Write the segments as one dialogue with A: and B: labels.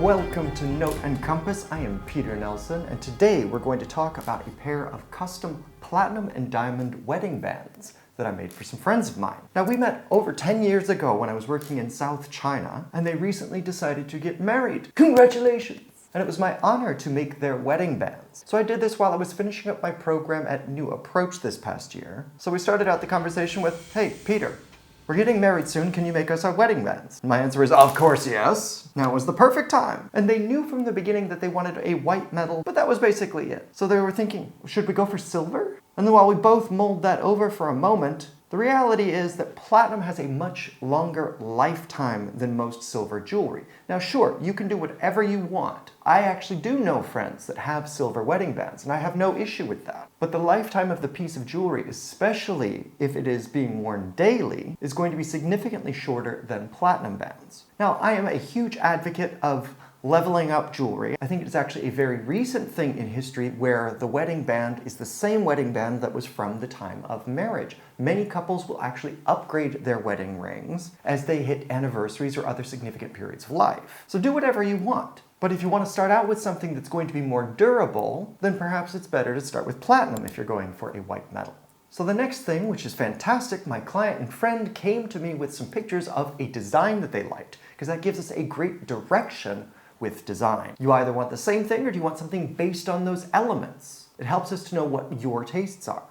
A: Welcome to Note and Compass. I am Peter Nelson, and today we're going to talk about a pair of custom platinum and diamond wedding bands that I made for some friends of mine. Now, we met over 10 years ago when I was working in South China, and they recently decided to get married. Congratulations! And it was my honor to make their wedding bands. So I did this while I was finishing up my program at New Approach this past year. So we started out the conversation with, "Hey, Peter, we're getting married soon, can you make us our wedding bands?" And my answer is, of course, yes. Now was the perfect time. And they knew from the beginning that they wanted a white metal, but that was basically it. So they were thinking, should we go for silver? And then while we both mulled that over for a moment, the reality is that platinum has a much longer lifetime than most silver jewelry. Now sure, you can do whatever you want. I actually do know friends that have silver wedding bands, and I have no issue with that. But the lifetime of the piece of jewelry, especially if it is being worn daily, is going to be significantly shorter than platinum bands. Now, I am a huge advocate of leveling up jewelry. I think it's actually a very recent thing in history where the wedding band is the same wedding band that was from the time of marriage. Many couples will actually upgrade their wedding rings as they hit anniversaries or other significant periods of life. So do whatever you want. But if you want to start out with something that's going to be more durable, then perhaps it's better to start with platinum if you're going for a white metal. So the next thing, which is fantastic, my client and friend came to me with some pictures of a design that they liked, because that gives us a great direction with design. You either want the same thing or do you want something based on those elements? It helps us to know what your tastes are.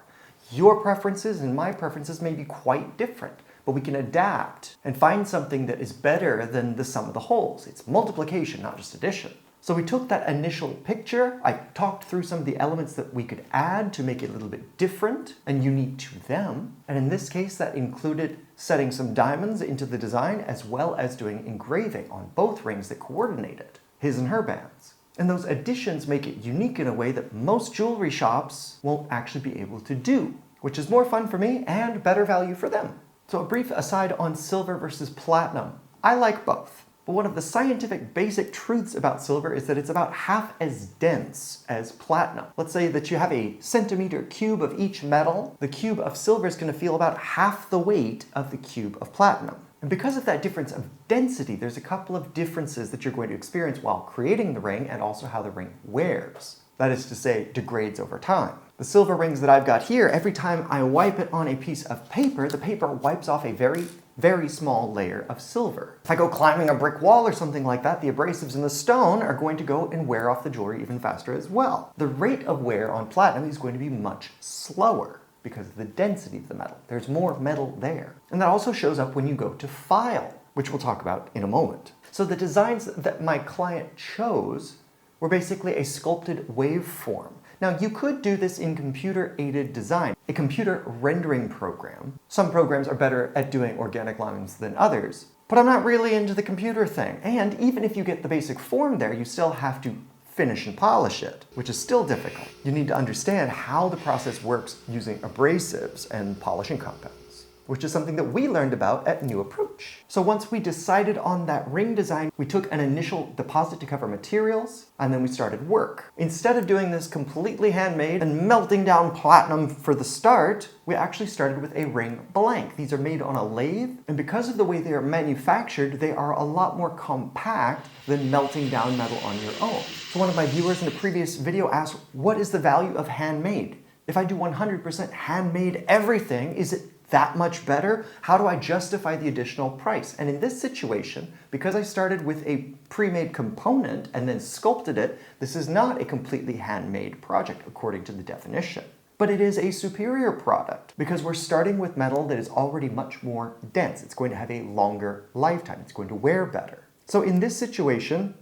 A: Your preferences and my preferences may be quite different, but we can adapt and find something that is better than the sum of the wholes. It's multiplication, not just addition. So we took that initial picture, I talked through some of the elements that we could add to make it a little bit different and unique to them. And in this case, that included setting some diamonds into the design as well as doing engraving on both rings that coordinated his and her bands. And those additions make it unique in a way that most jewelry shops won't actually be able to do, which is more fun for me and better value for them. So a brief aside on silver versus platinum. I like both. But one of the scientific basic truths about silver is that it's about half as dense as platinum. Let's say that you have a centimeter cube of each metal. The cube of silver is going to feel about half the weight of the cube of platinum. And because of that difference of density, there's a couple of differences that you're going to experience while creating the ring and also how the ring wears. That is to say, degrades over time. The silver rings that I've got here, every time I wipe it on a piece of paper, the paper wipes off a very small layer of silver. If I go climbing a brick wall or something like that, the abrasives in the stone are going to go and wear off the jewelry even faster as well. The rate of wear on platinum is going to be much slower because of the density of the metal. There's more metal there. And that also shows up when you go to file, which we'll talk about in a moment. So the designs that my client chose were basically a sculpted waveform. Now, you could do this in computer-aided design, a computer rendering program. Some programs are better at doing organic lines than others, but I'm not really into the computer thing. And even if you get the basic form there, you still have to finish and polish it, which is still difficult. You need to understand how the process works using abrasives and polishing compounds, which is something that we learned about at New Approach. So once we decided on that ring design, we took an initial deposit to cover materials, and then we started work. Instead of doing this completely handmade and melting down platinum for the start, we actually started with a ring blank. These are made on a lathe, and because of the way they are manufactured, they are a lot more compact than melting down metal on your own. So one of my viewers in a previous video asked, what is the value of handmade? If I do 100% handmade everything, is it that much better? How do I justify the additional price? And in this situation, because I started with a pre-made component and then sculpted it, this is not a completely handmade project according to the definition. But it is a superior product because we're starting with metal that is already much more dense. It's going to have a longer lifetime. It's going to wear better. So in this situation,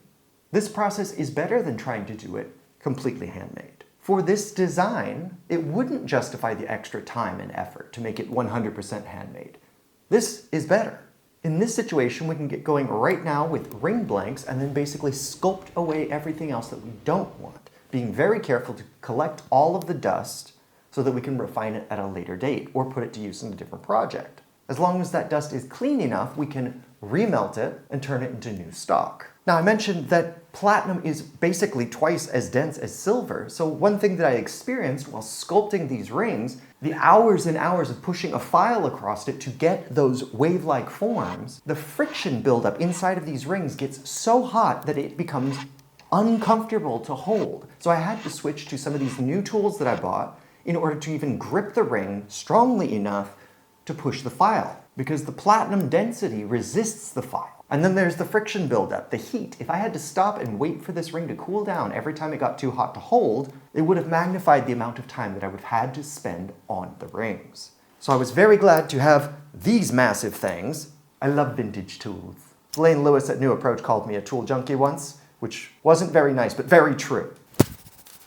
A: this process is better than trying to do it completely handmade. For this design, it wouldn't justify the extra time and effort to make it 100% handmade. This is better. In this situation, we can get going right now with ring blanks and then basically sculpt away everything else that we don't want, being very careful to collect all of the dust so that we can refine it at a later date or put it to use in a different project. As long as that dust is clean enough, we can remelt it and turn it into new stock. Now, I mentioned that platinum is basically twice as dense as silver, so one thing that I experienced while sculpting these rings the hours and hours of pushing a file across it to get those wave-like forms, the friction buildup inside of these rings gets so hot that it becomes uncomfortable to hold. So I had to switch to some of these new tools that I bought in order to even grip the ring strongly enough to push the file, because the platinum density resists the file. And then there's the friction buildup, the heat. If I had to stop and wait for this ring to cool down every time it got too hot to hold, it would have magnified the amount of time that I would have had to spend on the rings. So I was very glad to have these massive things. I love vintage tools. Blaine Lewis at New Approach called me a tool junkie once, which wasn't very nice, but very true.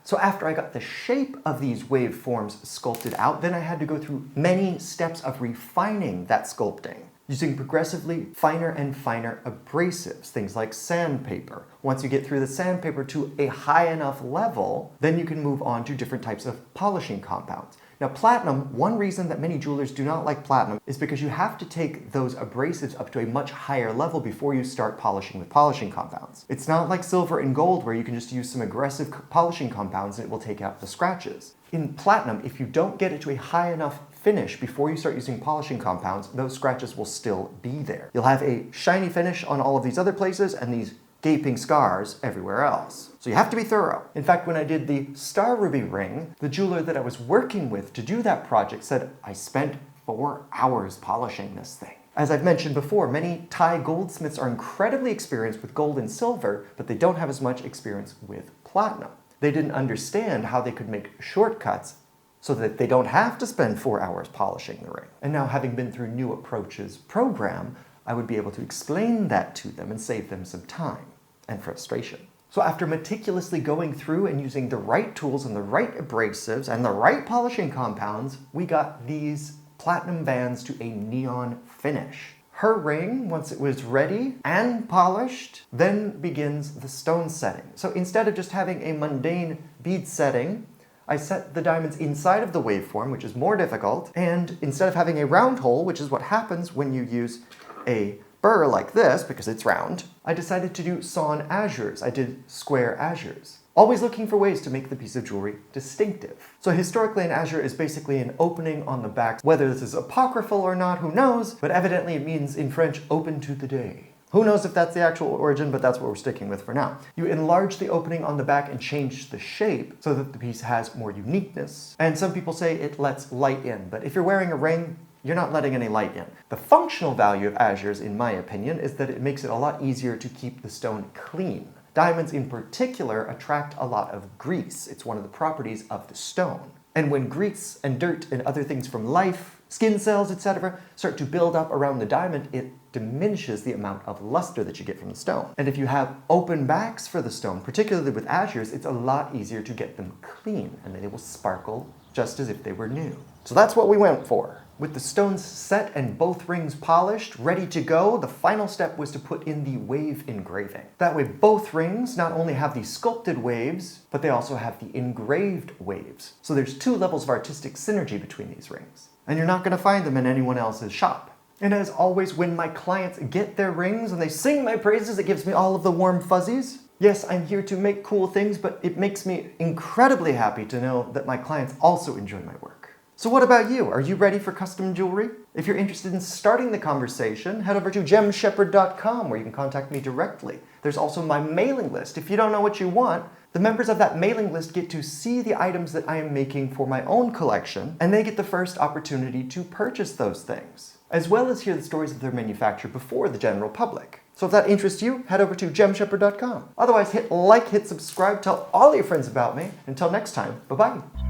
A: So after I got the shape of these waveforms sculpted out, then I had to go through many steps of refining that sculpting, using progressively finer and finer abrasives, things like sandpaper. Once you get through the sandpaper to a high enough level, then you can move on to different types of polishing compounds. Now platinum, one reason that many jewelers do not like platinum is because you have to take those abrasives up to a much higher level before you start polishing with polishing compounds. It's not like silver and gold where you can just use some aggressive polishing compounds and it will take out the scratches. In platinum, if you don't get it to a high enough finish before you start using polishing compounds, those scratches will still be there. You'll have a shiny finish on all of these other places and these gaping scars everywhere else. So you have to be thorough. In fact, when I did the star ruby ring, the jeweler that I was working with to do that project said, I spent 4 hours polishing this thing. As I've mentioned before, many Thai goldsmiths are incredibly experienced with gold and silver, but they don't have as much experience with platinum. They didn't understand how they could make shortcuts so that they don't have to spend 4 hours polishing the ring. And now, having been through New Approach's program, I would be able to explain that to them and save them some time and frustration. So after meticulously going through and using the right tools and the right abrasives and the right polishing compounds, we got these platinum bands to a neon finish. Her ring, once it was ready and polished, then begins the stone setting. So instead of just having a mundane bead setting, I set the diamonds inside of the waveform, which is more difficult, and instead of having a round hole, which is what happens when you use a burr like this, because it's round, I decided to do sawn azures. I did square azures. Always looking for ways to make the piece of jewelry distinctive. So historically, an azure is basically an opening on the back. Whether this is apocryphal or not, who knows? But evidently it means in French, open to the day. Who knows if that's the actual origin, but that's what we're sticking with for now. You enlarge the opening on the back and change the shape so that the piece has more uniqueness. And some people say it lets light in, but if you're wearing a ring, you're not letting any light in. The functional value of azures, in my opinion, is that it makes it a lot easier to keep the stone clean. Diamonds in particular attract a lot of grease. It's one of the properties of the stone. And when grease and dirt and other things from life, skin cells, etc., start to build up around the diamond, it diminishes the amount of luster that you get from the stone. And if you have open backs for the stone, particularly with azures, it's a lot easier to get them clean, and they will sparkle just as if they were new. So that's what we went for. With the stones set and both rings polished, ready to go, the final step was to put in the wave engraving. That way both rings not only have the sculpted waves, but they also have the engraved waves. So there's 2 levels of artistic synergy between these rings. And you're not going to find them in anyone else's shop. And as always, when my clients get their rings and they sing my praises, it gives me all of the warm fuzzies. Yes, I'm here to make cool things, but it makes me incredibly happy to know that my clients also enjoy my work. So what about you? Are you ready for custom jewelry? If you're interested in starting the conversation, head over to gemshepherd.com where you can contact me directly. There's also my mailing list. If you don't know what you want, the members of that mailing list get to see the items that I am making for my own collection, and they get the first opportunity to purchase those things, as well as hear the stories of their manufacture before the general public. So if that interests you, head over to gemshepherd.com. Otherwise, hit like, hit subscribe, tell all your friends about me. Until next time, bye-bye.